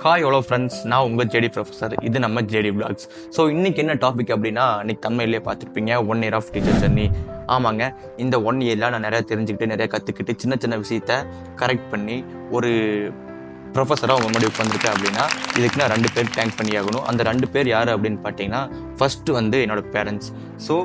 Hi hello friends, நான் உங்கள் JD professor. இது நம்ம ஜேடி விளாக்ஸ். ஸோ இன்றைக்கி என்ன டாபிக் அப்படின்னா, இன்னைக்கு தமிழ்லேயே பார்த்துருப்பீங்க, 1 year ஆஃப் டீச்சர் ஜர்னி. ஆமாங்க, இந்த 1 yearல நான் நிறையா தெரிஞ்சுக்கிட்டு, நிறையா கற்றுக்கிட்டு, சின்ன சின்ன விஷயத்த கரெக்ட் பண்ணி ஒரு ப்ரொஃபஸராக உங்கள் முன்னாடி உட்காந்துருக்கேன் அப்படின்னா, இதுக்கு நான் 2 பேர் தேங்க் பண்ணி ஆகணும். அந்த 2 பேர் யார் அப்படின்னு பார்த்தீங்கன்னா, ஃபஸ்ட்டு வந்து என்னோடய பேரண்ட்ஸ். ஸோ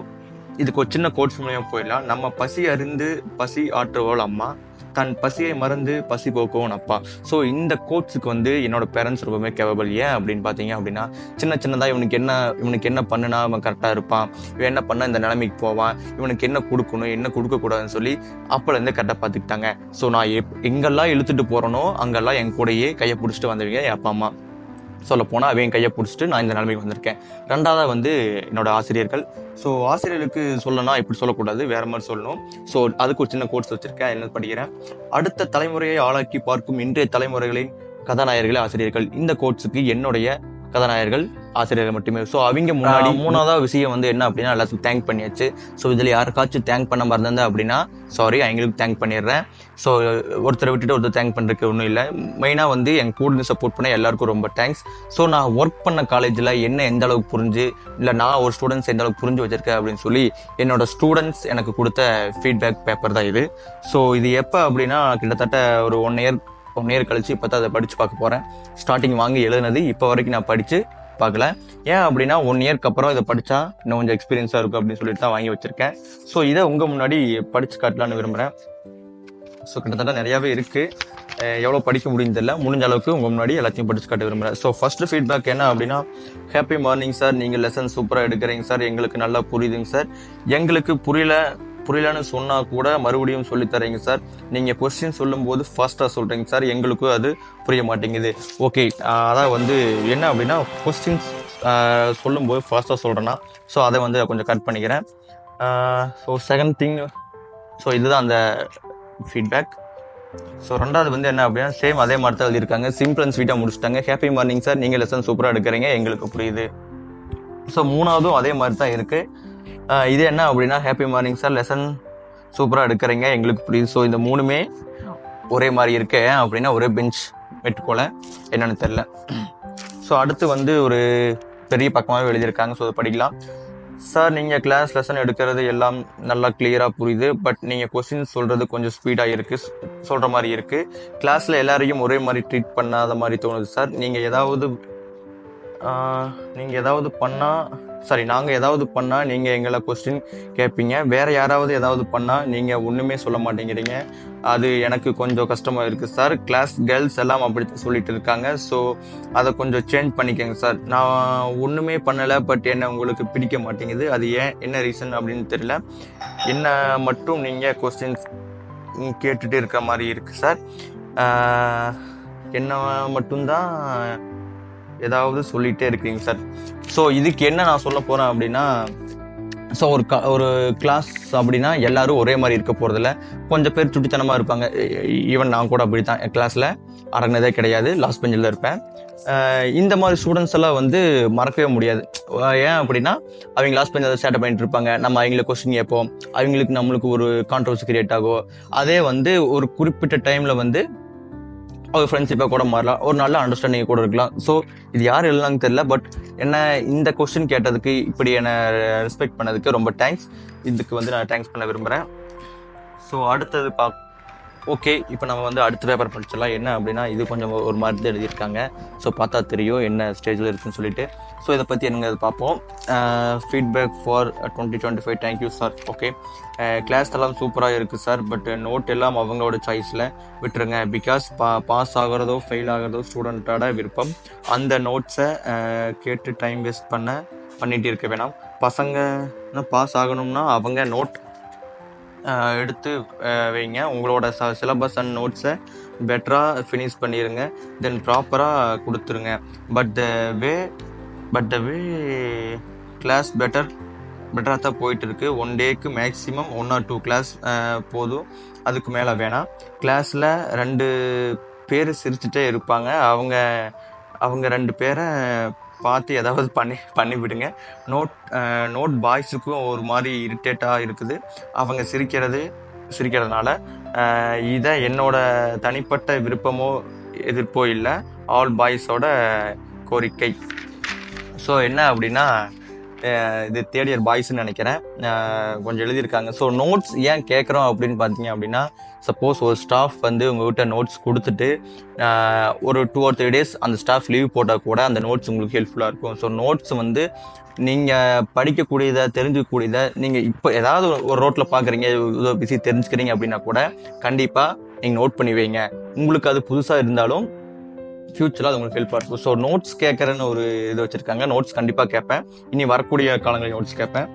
இதுக்கு ஒரு சின்ன கோட்ஸ் மூலியம் போயிடலாம். நம்ம பசி அறிந்து பசி ஆற்றுவோல் அம்மா, தன் பசியை மறந்து பசி போக்குவோன் அப்பா. ஸோ இந்த கோட்ஸுக்கு வந்து என்னோட பேரண்ட்ஸ் ரொம்பவே கேப்பபிள். ஏன் அப்படின்னு பார்த்தீங்க அப்படின்னா, சின்னதாக இவனுக்கு என்ன பண்ணுனா அவன் கரெக்டாக இருப்பான், இவன் என்ன பண்ணால் இந்த நிலைமைக்கு போவான், இவனுக்கு என்ன கொடுக்கணும் என்ன கொடுக்கக்கூடாதுன்னு சொல்லி அப்போலேருந்து கரெக்டாக பார்த்துக்கிட்டாங்க. ஸோ நான் எங்கெல்லாம் இழுத்துட்டு போகிறனோ அங்கெல்லாம் என் கூடயே கையை பிடிச்சிட்டு வந்தவங்க என் அப்பா அம்மா. சொல்லப்போனால் அவன் கையை பிடிச்சிட்டு நான் இந்த நிலைமைக்கு வந்திருக்கேன். 2வது வந்து என்னோட ஆசிரியர்கள். ஸோ ஆசிரியர்களுக்கு சொல்லணும்னா இப்படி சொல்லக்கூடாது, வேற மாதிரி சொல்லணும். ஸோ அதுக்கு ஒரு சின்ன கோர்ஸ் வச்சிருக்கேன், என்ன படிக்கிறேன். அடுத்த தலைமுறையை ஆளாக்கி பார்க்கும் இன்றைய தலைமுறைகளின் கதாநாயகர்களே ஆசிரியர்கள். இந்த கோர்ஸுக்கு என்னுடைய கதாநாயகர்கள் ஆசிரியர்கள் மட்டுமே. ஸோ அவங்க முன்னாடி 3வது விஷயம் வந்து என்ன அப்படின்னா, எல்லாத்துக்கும் தேங்க் பண்ணியாச்சு. ஸோ இதில் யாருக்காச்சும் தேங்க் பண்ண மாதிரி இருந்தா அப்படின்னா சாரி, அவங்களுக்கு தேங்க் பண்ணிடுறேன். ஸோ ஒருத்தரை விட்டுட்டு ஒருத்தர் தேங்க் பண்ணுறதுக்கு ஒன்றும் இல்லை. மெயினாக வந்து என் கூட சப்போர்ட் பண்ண எல்லாருக்கும் ரொம்ப தேங்க்ஸ். ஸோ நான் ஒர்க் பண்ண காலேஜில் என்ன எந்த அளவுக்கு புரிஞ்சு, இல்லை நான் ஒரு ஸ்டூடெண்ட்ஸ் எந்த அளவுக்கு புரிஞ்சு வச்சிருக்கேன் அப்படின்னு சொல்லி என்னோட ஸ்டூடெண்ட்ஸ் எனக்கு கொடுத்த ஃபீட்பேக் பேப்பர் தான் இது. ஸோ இது எப்போ அப்படின்னா, கிட்டத்தட்ட ஒரு 1 year கழிச்சு இப்போ தான் அதை படித்து பார்க்க போகிறேன். ஸ்டார்டிங் வாங்கி எழுதுனது இப்போ வரைக்கும் நான் படித்து பார்க்கல. ஏன் அப்படின்னா 1 yearக்கு அப்புறம் இதை படித்தா இன்னும் கொஞ்சம் எக்ஸ்பீரியன்ஸாக இருக்கும் அப்படின்னு சொல்லிட்டு தான் வாங்கி வச்சுருக்கேன். ஸோ இதை உங்கள் முன்னாடி படித்து காட்டலான்னு விரும்புகிறேன். ஸோ கிட்டத்தட்ட நிறையாவே இருக்குது, எவ்வளோ படிக்க முடியும் தெரியல, முடிஞ்ச அளவுக்கு உங்கள் முன்னாடி எல்லாத்தையும் படித்து காட்ட விரும்புகிறேன். ஸோ ஃபஸ்ட்டு ஃபீட்பேக் என்ன அப்படின்னா, ஹாப்பி மார்னிங் சார், நீங்கள் லெசன் சூப்பராக எடுக்கிறீங்க சார், எங்களுக்கு நல்லா புரியுதுங்க சார், எங்களுக்கு புரியலன்னு சொன்னால் கூட மறுபடியும் சொல்லித்தரீங்க சார், நீங்கள் கொஸ்டின் சொல்லும்போது ஃபாஸ்ட்டாக சொல்கிறீங்க சார், எங்களுக்கும் அது புரிய மாட்டேங்குது. ஓகே, அதான் வந்து என்ன அப்படின்னா, கொஸ்டின்ஸ் சொல்லும்போது ஃபாஸ்ட்டாக சொல்கிறேன்னா, ஸோ அதை வந்து கொஞ்சம் கட் பண்ணிக்கிறேன். ஸோ செகண்ட் திங், ஸோ இதுதான் அந்த ஃபீட்பேக். ஸோ 2வது வந்து என்ன அப்படின்னா, சேம் அதே மாதிரி தான் எழுதியிருக்காங்க, சிம்பிள் அண்ட் ஸ்வீட்டாக முடிச்சுட்டாங்க. ஹாப்பி மார்னிங் சார், நீங்கள் லெசன் சூப்பராக எடுக்கிறீங்க, எங்களுக்கு புரியுது. ஸோ 3வதும் அதே மாதிரி தான் இருக்குது. இது என்ன அப்படின்னா, ஹாப்பி மார்னிங் சார், லெசன் சூப்பராக எடுக்கிறீங்க, எங்களுக்கு புரியுது. ஸோ இந்த 3மே ஒரே மாதிரி இருக்கு அப்படின்னா, ஒரே பெஞ்ச் வெட்டுக்கோல என்னன்னு தெரில. ஸோ அடுத்து வந்து ஒரு பெரிய பக்கமாகவே எழுதியிருக்காங்க. ஸோ அதை படிக்கலாம். சார், நீங்கள் கிளாஸ் லெசன் எடுக்கிறது எல்லாம் நல்லா கிளியராக புரியுது, பட் நீங்கள் கொஸ்டின் சொல்கிறது கொஞ்சம் ஸ்பீடாக இருக்குது, சொல்கிற மாதிரி இருக்குது. கிளாஸில் எல்லாரையும் ஒரே மாதிரி ட்ரீட் பண்ணாத மாதிரி தோணுது சார். நாங்கள் ஏதாவது பண்ணால் நீங்கள் எங்களை கொஸ்டின் கேட்பீங்க, வேறு யாராவது ஏதாவது பண்ணால் நீங்கள் ஒன்றுமே சொல்ல மாட்டேங்கிறீங்க. அது எனக்கு கொஞ்சம் கஷ்டமாக இருக்குது சார். கிளாஸ் கேர்ள்ஸ் எல்லாம் அப்படி சொல்லிட்டு இருக்காங்க. ஸோ அதை கொஞ்சம் சேஞ்ச் பண்ணிக்கோங்க சார். நான் ஒன்றுமே பண்ணலை, பட் என்ன உங்களுக்கு பிடிக்க மாட்டேங்குது. அது என்ன ரீசன் அப்படின்னு தெரியல. என்ன மட்டும் நீங்கள் கொஸ்டின்ஸ் கேட்டுகிட்டே இருக்கிற மாதிரி இருக்குது சார். என்ன மட்டும்தான் ஏதாவது சொல்லிகிட்டே இருக்கிறீங்க சார். ஸோ இதுக்கு என்ன நான் சொல்ல போகிறேன் அப்படின்னா, ஸோ ஒரு கிளாஸ் அப்படின்னா எல்லாரும் ஒரே மாதிரி இருக்க போகிறதில்ல. கொஞ்சம் பேர் சுட்டித்தனமாக இருப்பாங்க. ஈவன் நான் கூட அப்படி தான், என் கிளாஸில் அடங்கினதே கிடையாது, லாஸ்ட் பெஞ்சில் தான் இருப்பேன். இந்த மாதிரி ஸ்டூடெண்ட்ஸ் எல்லாம் வந்து மறக்கவே முடியாது. ஏன் அப்படின்னா, அவங்க லாஸ்ட் பெஞ்சில் சேட்டை பண்ணிட்டு இருப்பாங்க, நம்ம அவங்கள கொஸ்டின் கேட்போம், நம்மளுக்கு ஒரு கான்ட்ரவர்சி கிரியேட் ஆகும். அதே வந்து ஒரு குறிப்பிட்ட டைமில் வந்து அவர் ஃப்ரெண்ட்ஷிப்பாக கூட மாறலாம், ஒரு நல்ல அண்டர்ஸ்டாண்டிங் கூட இருக்கலாம். ஸோ இது யார் எழுதலான்னு தெரியல, பட் என்ன இந்த கொஸ்டின் கேட்டதுக்கு, இப்படி என்னை ரெஸ்பெக்ட் பண்ணதுக்கு ரொம்ப தேங்க்ஸ். இதுக்கு வந்து நான் தேங்க்ஸ் பண்ண விரும்புகிறேன். ஸோ அடுத்தது ஓகே, இப்போ நம்ம வந்து அடுத்த பேப்பர் படிச்சிடலாம். என்ன அப்படின்னா, இது கொஞ்சம் ஒரு மாதிரி தான் எழுதியிருக்காங்க. ஸோ பார்த்தா தெரியும் என்ன ஸ்டேஜில் இருக்குன்னு சொல்லிட்டு. ஸோ இதை பற்றி என்னங்க பார்ப்போம். Feedback for 2025, thank you sir. Okay, class எல்லாம் சூப்பராக இருக்குது சார், பட் நோட் எல்லாம் அவங்களோட சாய்ஸில் விட்டுருங்க. பிகாஸ் பாஸ் ஆகிறதோ ஃபெயில் ஆகிறதோ ஸ்டூடெண்ட்டோட விருப்பம். அந்த நோட்ஸை கேட்டு டைம் வேஸ்ட் பண்ணிகிட்டு இருக்க வேணாம். பசங்க பாஸ் ஆகணும்னா அவங்க நோட் எடுத்து வைங்க. உங்களோட சிலபஸ் அண்ட் நோட்ஸை பெட்டராக ஃபினிஷ் பண்ணிடுங்க, தென் ப்ராப்பராக கொடுத்துருங்க. பட் த வே கிளாஸ் பெட்டராக தான் போயிட்டுருக்கு. 1 டேக்கு மேக்ஸிமம் 1 or 2 கிளாஸ் போதும், அதுக்கு மேலே வேணாம். கிளாஸில் 2 பேர் சிரிச்சுட்டே இருப்பாங்க, அவங்க 2 பேரை பார்த்து ஏதாவது பண்ணி விடுங்க. நோட் பாய்ஸுக்கும் ஒரு மாதிரி இரிட்டேட்டாக இருக்குது, அவங்க சிரிக்கிறதுனால. இதை என்னோட தனிப்பட்ட விருப்பமோ எதிர்ப்போ இல்லை, ஆல் பாய்ஸோட கோரிக்கை. ஸோ என்ன அப்படின்னா இது தேர்ட் இயர் பாய்ஸ்ன்னு நினைக்கிறேன், கொஞ்சம் எழுதியிருக்காங்க. ஸோ நோட்ஸ் ஏன் கேட்குறோம் அப்படின்னு பார்த்தீங்க அப்படின்னா, சப்போஸ் ஒரு ஸ்டாஃப் வந்து உங்கள்கிட்ட நோட்ஸ் கொடுத்துட்டு ஒரு 2 or 3 days அந்த ஸ்டாஃப் லீவ் போட்டால் கூட அந்த நோட்ஸ் உங்களுக்கு ஹெல்ப்ஃபுல்லாக இருக்கும். ஸோ நோட்ஸ் வந்து நீங்கள் படிக்கக்கூடியதை தெரிஞ்சுக்கக்கூடியதை நீங்கள் இப்போ ஏதாவது ஒரு ரோட்டில் பார்க்குறீங்க, ஏதோ விஷயம் தெரிஞ்சுக்கிறீங்க அப்படின்னா கூட கண்டிப்பாக நீங்கள் நோட் பண்ணி வைங்க. உங்களுக்கு அது புதுசாக இருந்தாலும் ஃபியூச்சரில் அது உங்களுக்கு ஹெல்ப்பாக இருக்கும். ஸோ நோட்ஸ் கேட்குறேன்னு ஒரு இது வச்சுருக்காங்க. நோட்ஸ் கண்டிப்பாக கேட்பேன், இனி வரக்கூடிய காலங்களில் நோட்ஸ் கேட்பேன்.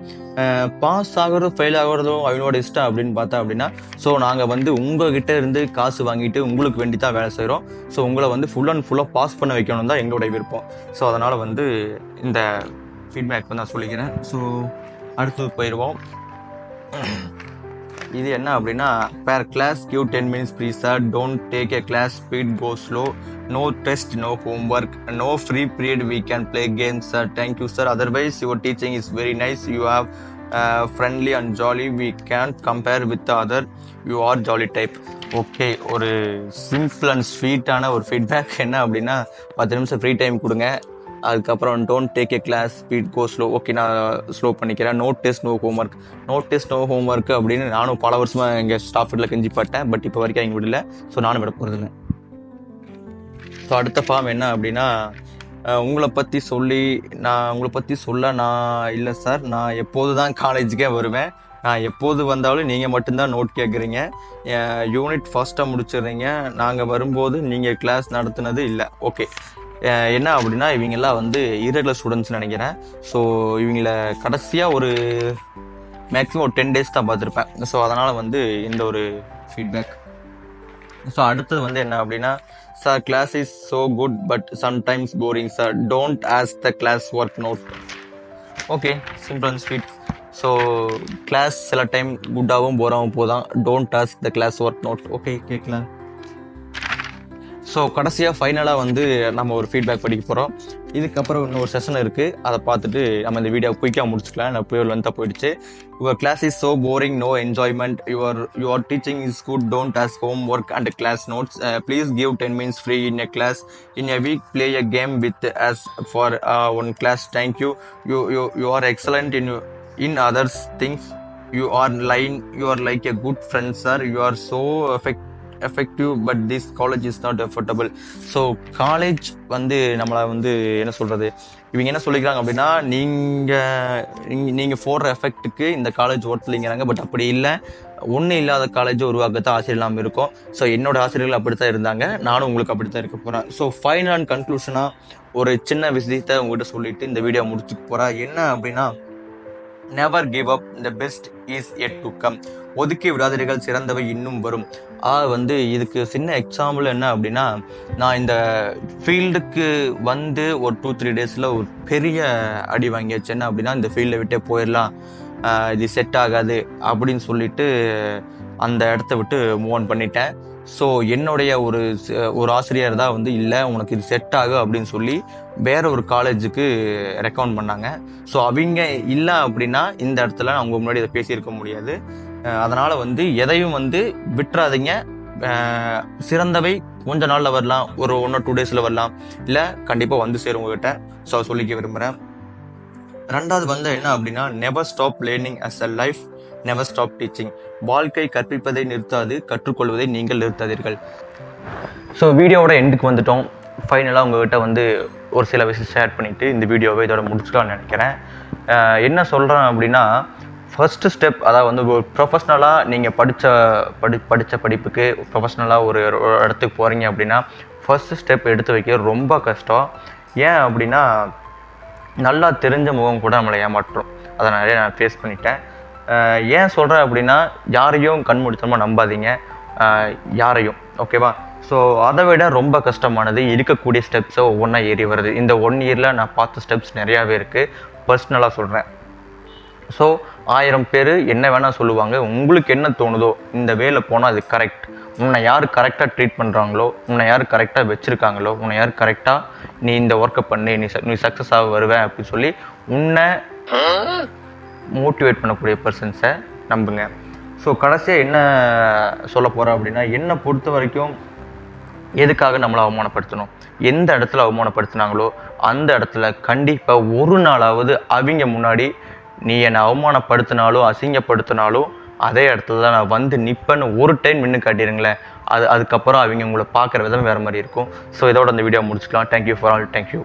பாஸ் ஆகிறதும் ஃபெயில் ஆகிறதும் அவங்களோட இஷ்டம் அப்படின்னு பார்த்தா அப்படின்னா, ஸோ நாங்கள் வந்து உங்கள்கிட்ட இருந்து காசு வாங்கிட்டு உங்களுக்கு வேண்டி தான் வேலை செய்கிறோம். ஸோ உங்களை வந்து ஃபுல் அண்ட் ஃபுல்லாக பாஸ் பண்ண வைக்கணும் தான் எங்களுடைய விருப்பம். ஸோ அதனால் வந்து இந்த ஃபீட்பேக் வந்து நான் சொல்லிக்கிறேன். ஸோ அடுத்தது போயிடுவோம். இது என்ன அப்படின்னா, per class give 10 minutes please sir, don't take a class, speed go slow, no test, no homework, no free period, we can play games sir, thank you sir, otherwise your teaching is very nice, you have friendly and jolly, we can't compare with the other, you are jolly type. Okay, ஒரு simple and ஸ்வீட்டான ஒரு feedback. என்ன அப்படின்னா, 10 நிமிஷம் free time கொடுங்க, அதுக்கப்புறம் don't take a class, speed go slow. Okay, நான் slow பண்ணிக்கிறேன். No test no homework, no test no homework அப்படின்னு நானும் பல வருஷமாக எங்கள் ஸ்டாஃப் வீட்டில் கெஞ்சி பட்டேன். பட் இப்போ வரைக்கும் அவங்க விடல. ஸோ நானும் விட போகிறதில்ல. ஸோ அடுத்த ஃபார்ம் என்ன அப்படின்னா, உங்களை பற்றி சொல்ல நான் இல்லை சார், நான் எப்போது தான் காலேஜுக்கே வருவேன், நான் எப்போது வந்தாலும் நீங்கள் மட்டும்தான் நோட் கேட்குறீங்க, யூனிட் ஃபஸ்ட்டாக முடிச்சிடுறீங்க, நாங்கள் வரும்போது நீங்கள் கிளாஸ் நடத்துனது இல்லை. ஓகே, என்ன அப்படின்னா, இவங்கெல்லாம் வந்து இரகுலர் ஸ்டூடெண்ட்ஸ்னு நினைக்கிறேன். ஸோ இவங்கள கடைசியாக ஒரு மேக்ஸிமம் ஒரு 10 days தான் பார்த்துருப்பேன். ஸோ அதனால் வந்து இந்த ஒரு ஃபீட்பேக். ஸோ அடுத்தது வந்து என்ன அப்படின்னா, sir class is so good but sometimes boring sir, don't ask the class work note. Okay, simple and sweet. So class சில டைம் குட்டாகவும் போராகவும் போதான், don't ask the class work note. Okay, கேட்கலாம். So கடைசியாக ஃபைனலாக வந்து நம்ம ஒரு ஃபீட்பேக் படிக்க போகிறோம். இதுக்கப்புறம் இன்னொரு செஷன் இருக்குது, அதை பார்த்துட்டு நம்ம இந்த வீடியோ குயிக்காக முடிச்சுக்கலாம். நான் போய் லென்த்தாக போயிடுச்சு. Your class is so boring, no enjoyment, your teaching is good, don't ask home work and class notes, please give 10 minutes free in a class, in a week play a game with us for one class, thank you, you are excellent in others things, you are like a good friend sir, you are so effective but this college is not affordable. So college வந்து நம்மளை வந்து என்ன சொல்கிறது, இவங்க என்ன சொல்லிக்கிறாங்க அப்படின்னா, நீங்கள் போடுற எஃபெக்ட்டுக்கு இந்த காலேஜ் ஒர்த்லிங்கிறாங்க. பட் அப்படி இல்லை, ஒன்றும் இல்லாத காலேஜை உருவாக்கத்தான் ஆசிரியர் இல்லாமல் இருக்கும். ஸோ என்னோட ஆசிரியர்கள் அப்படித்தான் இருந்தாங்க, நானும் உங்களுக்கு அப்படித்தான் இருக்க போகிறேன். ஸோ ஃபைனல் அண்ட் கன்க்ளூஷனாக ஒரு சின்ன விஷயத்தை உங்கள்கிட்ட சொல்லிட்டு இந்த வீடியோ முடிச்சுக்க போகிறேன். என்ன அப்படின்னா, never give up, the best is yet to come, ஒதுக்கி விடாதீர்கள், சிறந்தவை இன்னும் வரும். வந்து இதுக்கு சின்ன எக்ஸாம்பிள் என்ன அப்படின்னா, நான் இந்த ஃபீல்டுக்கு வந்து ஒரு 2-3 days ஒரு பெரிய அடி வாங்கியாச்சு. என்ன அப்படின்னா, இந்த ஃபீல்டை விட்டே போயிடலாம், இது செட் ஆகாது அப்படின்னு சொல்லிட்டு அந்த இடத்த விட்டு மூவ் ஆன் பண்ணிட்டேன். ஸோ என்னுடைய ஒரு ஆசிரியர் தான் வந்து, இல்லை உனக்கு இது செட் ஆகும் அப்படின்னு சொல்லி வேற ஒரு காலேஜுக்கு ரெக்கமெண்ட் பண்ணாங்க. ஸோ அவங்க இல்லை அப்படின்னா இந்த இடத்துல நான் உங்க முன்னாடி இதை பேசியிருக்க முடியாது. அதனால் வந்து எதையும் வந்து விட்டுறாதீங்க. சிறந்தவை கொஞ்ச நாளில் வரலாம், ஒரு 1 or 2 days வரலாம், இல்லை கண்டிப்பாக வந்து சேரும் உங்ககிட்ட. ஸோ சொல்லிக்க விரும்புகிறேன். ரெண்டாவது வந்து என்ன அப்படின்னா, never stop learning as a life, never stop teaching. வாழ்க்கை கற்பிப்பதை நிறுத்தாது, கற்றுக்கொள்வதை நீங்கள் நிறுத்தாதீர்கள். ஸோ வீடியோவோட எண்டுக்கு வந்துட்டோம். ஃபைனலாக உங்கள்கிட்ட வந்து ஒரு சில விஷயம் ஷேர் பண்ணிவிட்டு இந்த வீடியோவை இதோட முடிச்சுக்கலாம்னு நினைக்கிறேன். என்ன சொல்கிறேன் அப்படின்னா, ஃபர்ஸ்ட்டு ஸ்டெப், அதாவது வந்து ஒரு ப்ரொஃபஷ்னலாக நீங்கள் படித்த படிப்புக்கு ப்ரொஃபஷ்னலாக ஒரு இடத்துக்கு போகிறீங்க அப்படின்னா, ஃபர்ஸ்ட்டு ஸ்டெப் எடுத்து வைக்க ரொம்ப கஷ்டம். ஏன் அப்படின்னா, நல்லா தெரிஞ்ச முகம் கூட நம்மளை ஏமாற்றும். அதை நிறைய நான் ஃபேஸ் பண்ணிட்டேன். ஏன் சொல்கிறேன் அப்படின்னா, யாரையும் கண்மூடித்தனமாக நம்பாதீங்க, யாரையும். ஓகேவா? ஸோ அதை விட ரொம்ப கஷ்டமானது இருக்கக்கூடிய ஸ்டெப்ஸை ஒவ்வொன்றா ஏறி வருது. இந்த 1 yearல நான் பார்த்த ஸ்டெப்ஸ் நிறையாவே இருக்குது, பர்சனலாக சொல்கிறேன். ஸோ 1000 பேர் என்ன வேணால் சொல்லுவாங்க, உங்களுக்கு என்ன தோணுதோ இந்த வேலை போனால் அது கரெக்ட், உன்னை யார் கரெக்டாக ட்ரீட் பண்ணுறாங்களோ, உன்னை யார் கரெக்டாக வச்சுருக்காங்களோ, உன்னை யார் கரெக்டாக நீ இந்த ஒர்க்கை பண்ணி நீ சக்ஸஸ் ஆக வருவேன் அப்படின்னு சொல்லி உன்னை மோட்டிவேட் பண்ணக்கூடிய பர்சன்ஸை நம்புங்க. ஸோ கடைசியாக என்ன சொல்ல போகிறேன் அப்படின்னா, என்னை பொறுத்த வரைக்கும் எதுக்காக நம்மளை அவமானப்படுத்தணும்? எந்த இடத்துல அவமானப்படுத்தினாங்களோ அந்த இடத்துல கண்டிப்பாக ஒரு நாளாவது அவங்க முன்னாடி நீ என்னை அவமானப்படுத்தினாலோ அசிங்கப்படுத்தினாலோ அதே இடத்துல தான் நான் வந்து நிற்பேன்னு ஒரு டைம் நின்று காட்டிடுங்களேன். அதுக்கப்புறம் அவங்க உங்களை பார்க்குற விதம் வேறு மாதிரி இருக்கும். ஸோ இதோட அந்த வீடியோ முடிச்சுக்கலாம். Thank you for all. தேங்க்யூ.